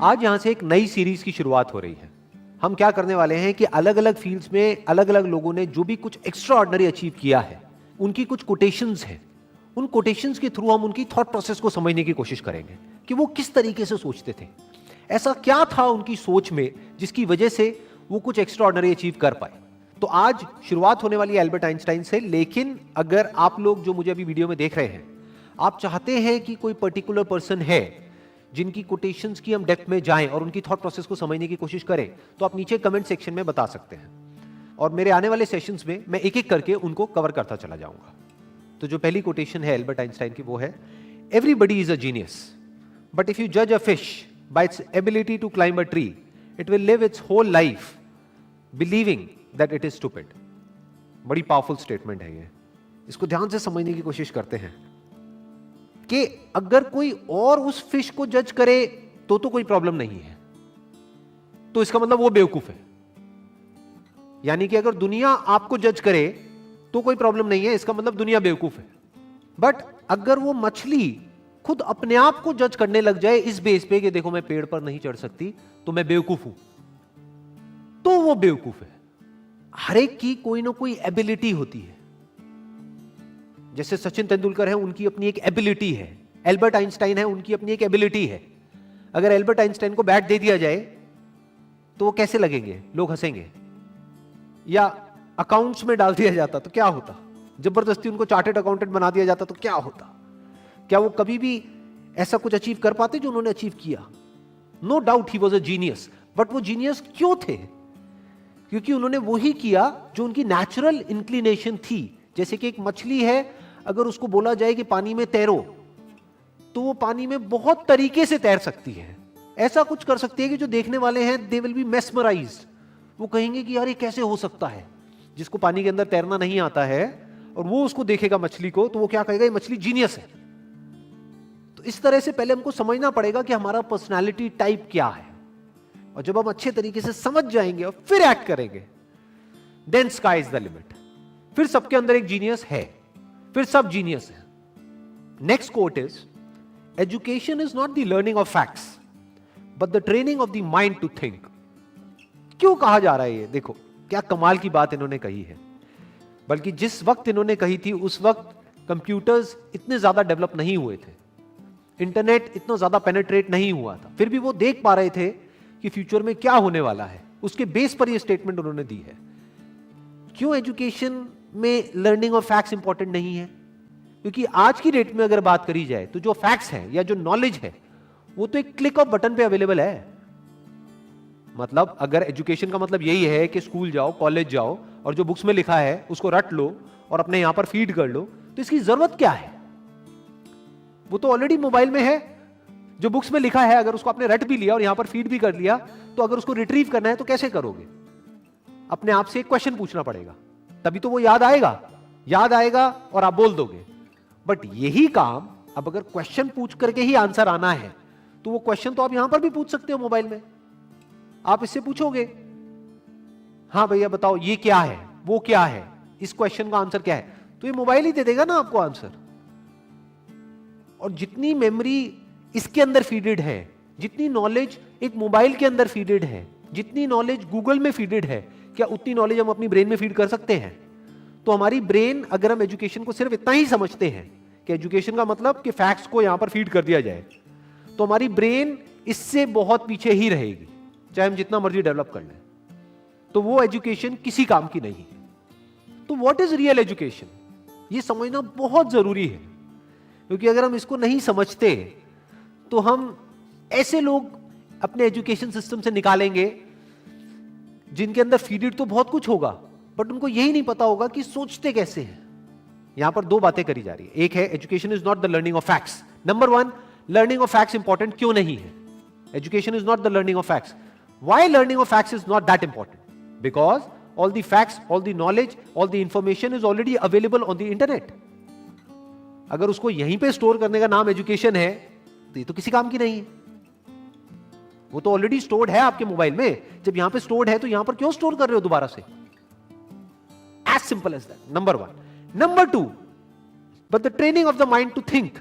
आज यहां से एक नई सीरीज की शुरुआत हो रही है। हम क्या करने वाले हैं कि अलग अलग फील्ड्स में अलग अलग लोगों ने जो भी कुछ एक्स्ट्रा ऑर्डिनरी अचीव किया है, उनकी कुछ कोटेशंस हैं। उन कोटेशंस के थ्रू हम उनकी थॉट प्रोसेस को समझने की कोशिश करेंगे कि वो किस तरीके से सोचते थे, ऐसा क्या था उनकी सोच में जिसकी वजह से वो कुछ एक्स्ट्रा ऑर्डिनरी अचीव कर पाए। तो आज शुरुआत होने वाली है एल्बर्ट आइंस्टाइन से। लेकिन अगर आप लोग जो मुझे अभी वीडियो में देख रहे हैं, आप चाहते हैं कि कोई पर्टिकुलर पर्सन है जिनकी कोटेशंस की हम डेप्थ में जाएं और उनकी थॉट प्रोसेस को समझने की कोशिश करें, तो आप नीचे कमेंट सेक्शन में बता सकते हैं और मेरे आने वाले सेशंस में मैं एक एक करके उनको कवर करता चला जाऊंगा। तो जो पहली कोटेशन है एल्बर्ट आइंस्टाइन की, वो है everybody is a genius, but if you जज a fish by its ability to climb a tree, it will live its whole life believing that it is stupid. बड़ी पावरफुल स्टेटमेंट है ये, इसको ध्यान से समझने की कोशिश करते हैं कि अगर कोई और उस फिश को जज करे तो कोई प्रॉब्लम नहीं है, तो इसका मतलब वो बेवकूफ है। यानी कि अगर दुनिया आपको जज करे तो कोई प्रॉब्लम नहीं है, इसका मतलब दुनिया बेवकूफ है। बट अगर वो मछली खुद अपने आप को जज करने लग जाए इस बेस पे कि देखो मैं पेड़ पर नहीं चढ़ सकती तो मैं बेवकूफ हूं, तो वो बेवकूफ है। हर एक की कोई ना कोई एबिलिटी होती है। जैसे सचिन तेंदुलकर है, उनकी अपनी एक एबिलिटी है। एल्बर्ट आइंस्टाइन है, उनकी अपनी एक एबिलिटी है। अगर एल्बर्ट आइंस्टाइन को बैट दे दिया जाए तो वो कैसे लगेंगे? लोग हंसेंगे। या अकाउंट्स में डाल दिया जाता तो क्या होता? जबरदस्ती उनको चार्टर्ड अकाउंटेंट बना दिया जाता तो क्या होता? क्या वो कभी भी ऐसा कुछ अचीव कर पाते जो उन्होंने अचीव किया? No doubt he was a genius. But वो जीनियस क्यों थे? क्योंकि उन्होंने वही किया जो उनकी नेचुरल इंक्लिनेशन थी। जैसे कि एक मछली है, अगर उसको बोला जाए कि पानी में तैरो, तो वो पानी में बहुत तरीके से तैर सकती है। ऐसा कुछ कर सकती है कि जो देखने वाले हैं दे विल बी मेस्मराइज्ड। वो कहेंगे कि यार ये कैसे हो सकता है। जिसको पानी के अंदर तैरना नहीं आता है और वो उसको देखेगा मछली को, तो वो क्या कहेगा, ये मछली जीनियस है। तो इस तरह से पहले हमको समझना पड़ेगा कि हमारा पर्सनालिटी टाइप क्या है, और जब हम अच्छे तरीके से समझ जाएंगे और फिर एक्ट करेंगे, then sky is the limit. फिर सबके अंदर एक जीनियस है, फिर सब जीनियस है। Next quote is education is not the learning of facts but the training of the mind to think. क्यों कहा जा रहा है ये? देखो क्या कमाल की बात इन्होंने कही है। बल्कि जिस वक्त इन्होंने कही थी उस वक्त कंप्यूटर्स इतने ज्यादा डेवलप नहीं हुए थे, इंटरनेट इतना ज्यादा पेनिट्रेट नहीं हुआ था, फिर भी वो देख पा रहे थे कि फ्यूचर में क्या होने वाला है। उसके बेस पर ये स्टेटमेंट उन्होंने दी है। क्यों एजुकेशन में लर्निंग ऑफ फैक्ट्स इंपॉर्टेंट नहीं है? क्योंकि आज की डेट में अगर बात करी जाए तो जो फैक्ट्स हैं या जो नॉलेज है वो तो एक क्लिक ऑफ बटन पे अवेलेबल है। मतलब अगर एजुकेशन का मतलब यही है कि स्कूल जाओ, कॉलेज जाओ और जो बुक्स में लिखा है उसको रट लो और अपने यहां पर फीड कर लो, तो इसकी जरूरत क्या है? वो तो ऑलरेडी मोबाइल में है। जो बुक्स में लिखा है अगर उसको आपने रट भी लिया और यहां पर फीड भी कर लिया, तो अगर उसको रिट्रीव करना है तो कैसे करोगे? अपने आप से एक क्वेश्चन पूछना पड़ेगा, तभी तो वो याद आएगा और आप बोल दोगे। बट यही काम अब अगर क्वेश्चन पूछ करके ही आंसर आना है, तो वो क्वेश्चन तो आप यहां पर भी पूछ सकते हो मोबाइल में। आप इससे पूछोगे, हाँ भैया बताओ ये क्या है, वो क्या है, इस क्वेश्चन का आंसर क्या है, तो ये मोबाइल ही दे देगा ना आपको आंसर। और जितनी मेमोरी इसके अंदर फीडेड है, जितनी नॉलेज एक मोबाइल के अंदर फीडेड है, जितनी नॉलेज गूगल में फीडेड है, क्या उतनी नॉलेज हम अपनी ब्रेन में फीड कर सकते हैं? तो हमारी ब्रेन, अगर हम एजुकेशन को सिर्फ इतना ही समझते हैं कि एजुकेशन का मतलब कि फैक्ट्स को यहां पर फीड कर दिया जाए, तो हमारी ब्रेन इससे बहुत पीछे ही रहेगी, चाहे हम जितना मर्जी डेवलप कर लें। तो वो एजुकेशन किसी काम की नहीं है। तो व्हाट इज रियल एजुकेशन, ये समझना बहुत जरूरी है। क्योंकि अगर हम इसको नहीं समझते तो हम ऐसे लोग अपने एजुकेशन सिस्टम से निकालेंगे जिनके अंदर फीडेड तो बहुत कुछ होगा, बट उनको यही नहीं पता होगा कि सोचते कैसे हैं। यहां पर दो बातें करी जा रही है। एक है education is not the learning of facts. Number one, learning of facts important क्यों नहीं है? Education is not the learning of facts. Why learning of facts is not that important? Because all the facts, all the knowledge, all the information is already available on the internet. अगर उसको यहीं पे store करने का नाम education है, तो ये तो किसी काम की नहीं है। वो तो ऑलरेडी स्टोर्ड है आपके मोबाइल में। जब यहां पे स्टोर्ड है तो यहां पर क्यों स्टोर कर रहे हो दोबारा से? As simple as that, number one. Number two, but the training of the mind to think,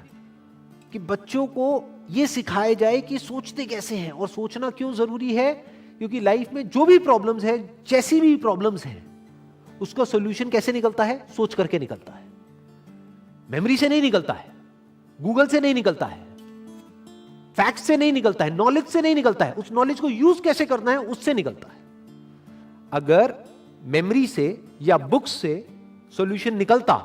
कि बच्चों को यह सिखाया जाए कि सोचते कैसे हैं और सोचना क्यों जरूरी है, क्योंकि लाइफ में जो भी प्रॉब्लम्स है, जैसी भी प्रॉब्लम्स हैं, उसका सॉल्यूशन कैसे निकलता है? सोच करके निकलता है। मेमोरी से नहीं निकलता है, गूगल से नहीं निकलता है, फैक्ट से नहीं निकलता है, नॉलेज से नहीं निकलता है। उस नॉलेज को यूज कैसे करना है, उससे निकलता है। अगर मेमोरी से या बुक्स से सॉल्यूशन निकलता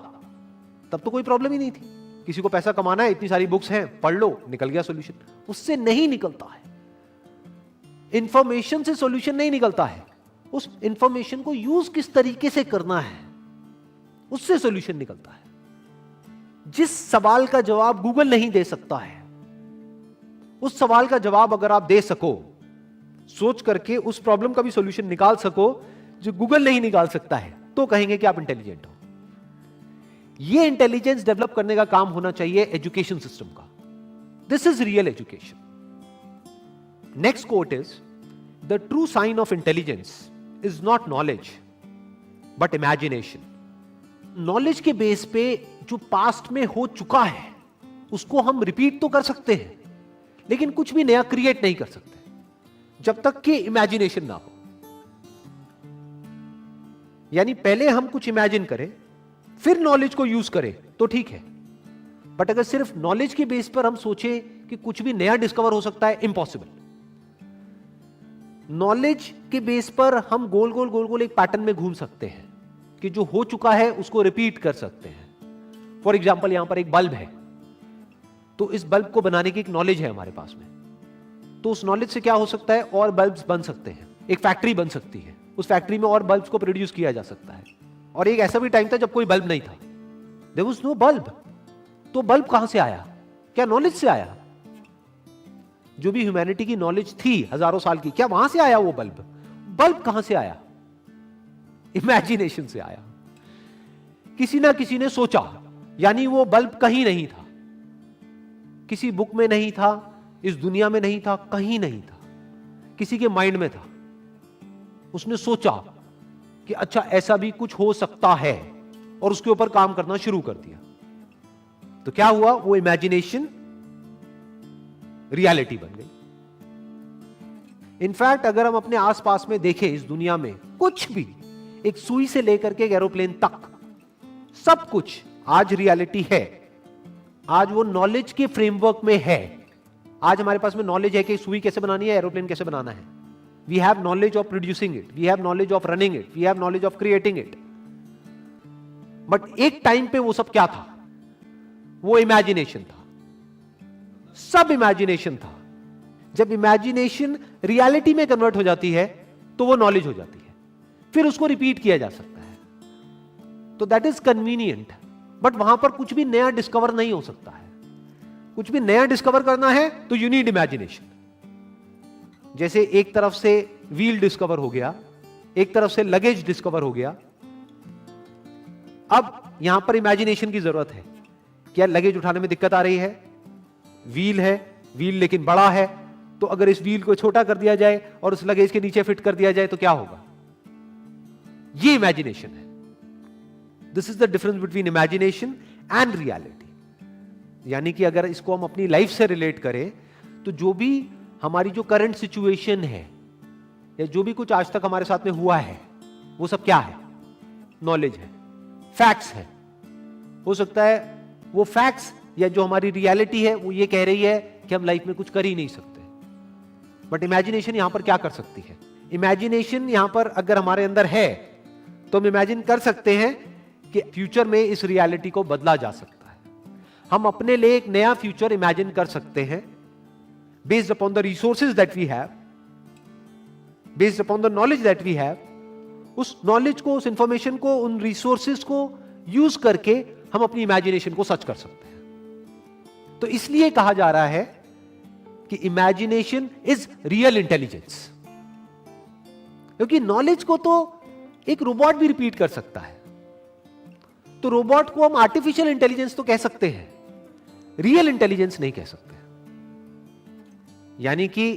तब तो कोई प्रॉब्लम ही नहीं थी। किसी को पैसा कमाना है, इतनी सारी बुक्स हैं, पढ़ लो, निकल गया सॉल्यूशन। उससे नहीं निकलता है। इंफॉर्मेशन से सॉल्यूशन नहीं निकलता है, उस इंफॉर्मेशन को यूज किस तरीके से करना है, उससे सॉल्यूशन निकलता है। जिस सवाल का जवाब गूगल नहीं दे सकता है, उस सवाल का जवाब अगर आप दे सको, सोच करके उस प्रॉब्लम का भी सॉल्यूशन निकाल सको जो गूगल नहीं निकाल सकता है, तो कहेंगे कि आप इंटेलिजेंट हो। यह इंटेलिजेंस डेवलप करने का काम होना चाहिए एजुकेशन सिस्टम का। This is real education. Next quote is, the true sign of intelligence is not knowledge but imagination. Knowledge के बेस पे जो पास्ट में हो चुका है उसको हम रिपीट तो कर सकते हैं, लेकिन कुछ भी नया क्रिएट नहीं कर सकते जब तक कि इमेजिनेशन ना हो। यानी पहले हम कुछ इमेजिन करें, फिर नॉलेज को यूज करें तो ठीक है, बट अगर सिर्फ नॉलेज के बेस पर हम सोचें कि कुछ भी नया डिस्कवर हो सकता है, इम्पॉसिबल। नॉलेज के बेस पर हम गोल गोल गोल गोल एक पैटर्न में घूम सकते हैं कि जो हो चुका है उसको रिपीट कर सकते हैं। फॉर एग्जाम्पल, यहां पर एक बल्ब है, तो इस बल्ब को बनाने की एक नॉलेज है हमारे पास में, तो उस नॉलेज से क्या हो सकता है, और बल्ब्स बन सकते हैं, एक फैक्ट्री बन सकती है, उस फैक्ट्री में और बल्ब्स को प्रोड्यूस किया जा सकता है। और एक ऐसा भी टाइम था जब कोई बल्ब नहीं था, देयर वाज नो बल्ब। तो बल्ब कहां से आया? क्या नॉलेज से आया? जो भी ह्यूमैनिटी की नॉलेज थी हजारों साल की, क्या वहां से आया वो बल्ब? बल्ब कहां से आया? इमेजिनेशन से आया। किसी ना किसी ने सोचा, यानी वो बल्ब कहीं नहीं था, किसी बुक में नहीं था, इस दुनिया में नहीं था, कहीं नहीं था, किसी के माइंड में था। उसने सोचा कि अच्छा ऐसा भी कुछ हो सकता है, और उसके ऊपर काम करना शुरू कर दिया। तो क्या हुआ? वो इमेजिनेशन रियलिटी बन गई। इनफैक्ट अगर हम अपने आसपास में देखें, इस दुनिया में कुछ भी, एक सुई से लेकर के एक एरोप्लेन तक, सब कुछ आज रियलिटी है। आज वो नॉलेज के फ्रेमवर्क में है। आज हमारे पास में नॉलेज है कि सुई कैसे बनानी है, एरोप्लेन कैसे बनाना है। We have knowledge of producing it, we have knowledge of running it, we have knowledge of creating it. But एक टाइम पे वो सब क्या था? वो इमेजिनेशन था, सब इमेजिनेशन था। जब इमेजिनेशन रियलिटी में कन्वर्ट हो जाती है तो वो नॉलेज हो जाती है, फिर उसको रिपीट किया जा सकता है। तो दैट इज कन्वीनियंट, बट वहां पर कुछ भी नया डिस्कवर नहीं हो सकता है। कुछ भी नया डिस्कवर करना है तो यू नीड इमेजिनेशन। जैसे एक तरफ से व्हील डिस्कवर हो गया, एक तरफ से लगेज डिस्कवर हो गया, अब यहां पर इमेजिनेशन की जरूरत है। क्या लगेज उठाने में दिक्कत आ रही है? व्हील है, व्हील लेकिन बड़ा है, तो अगर इस व्हील को छोटा कर दिया जाए और उस लगेज के नीचे फिट कर दिया जाए तो क्या होगा? ये इमेजिनेशन है। This is the difference between imagination and reality. यानी कि अगर इसको हम अपनी लाइफ से रिलेट करें तो जो भी हमारी जो करंट सिचुएशन है या जो भी कुछ आज तक हमारे साथ में हुआ है, वो सब क्या है? नॉलेज है, फैक्ट्स है। हो सकता है वो फैक्ट्स या जो हमारी रियलिटी है वो ये कह रही है कि हम लाइफ में कुछ कर ही नहीं सकते, बट इमेजिनेशन यहां पर क्या कर सकती है? इमेजिनेशन यहां पर अगर हमारे अंदर है तो हम इमेजिन कर सकते हैं कि फ्यूचर में इस रियलिटी को बदला जा सकता है। हम अपने लिए एक नया फ्यूचर इमेजिन कर सकते हैं based upon the resources that we have, based upon the knowledge that we have. उस नॉलेज को, उस इंफॉर्मेशन को, उन रिसोर्सेज को यूज करके हम अपनी इमेजिनेशन को सच कर सकते हैं। तो इसलिए कहा जा रहा है कि इमेजिनेशन इज रियल इंटेलिजेंस, क्योंकि नॉलेज को तो एक रोबोट भी रिपीट कर सकता है। तो रोबोट को हम आर्टिफिशियल इंटेलिजेंस तो कह सकते हैं, रियल इंटेलिजेंस नहीं कह सकते। यानी कि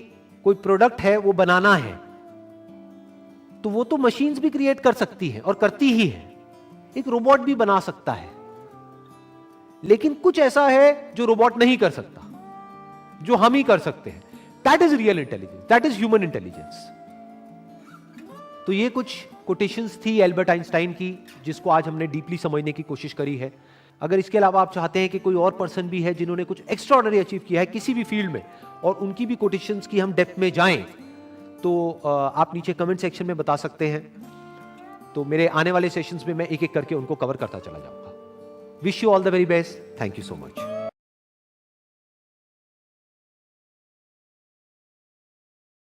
कोई प्रोडक्ट है वो बनाना है तो वो तो मशीन्स भी क्रिएट कर सकती है और करती ही है। एक रोबोट भी बना सकता है, लेकिन कुछ ऐसा है जो रोबोट नहीं कर सकता, जो हम ही कर सकते हैं। That is real intelligence, that is human intelligence. तो ये कुछ कोटेशंस थी एल्बर्ट आइंस्टाइन की, जिसको आज हमने डीपली समझने की कोशिश करी है। अगर इसके अलावा आप चाहते हैं कि कोई और पर्सन भी है जिन्होंने कुछ एक्स्ट्राऑर्डिनरी अचीव किया है किसी भी फील्ड में, और उनकी भी कोटेशंस की हम डेप्थ में जाएं, तो आप नीचे कमेंट सेक्शन में बता सकते हैं। तो मेरे आने वाले सेशंस में मैं एक एक करके उनको कवर करता चला जाऊंगा। Wish you all the very best. Thank you so much.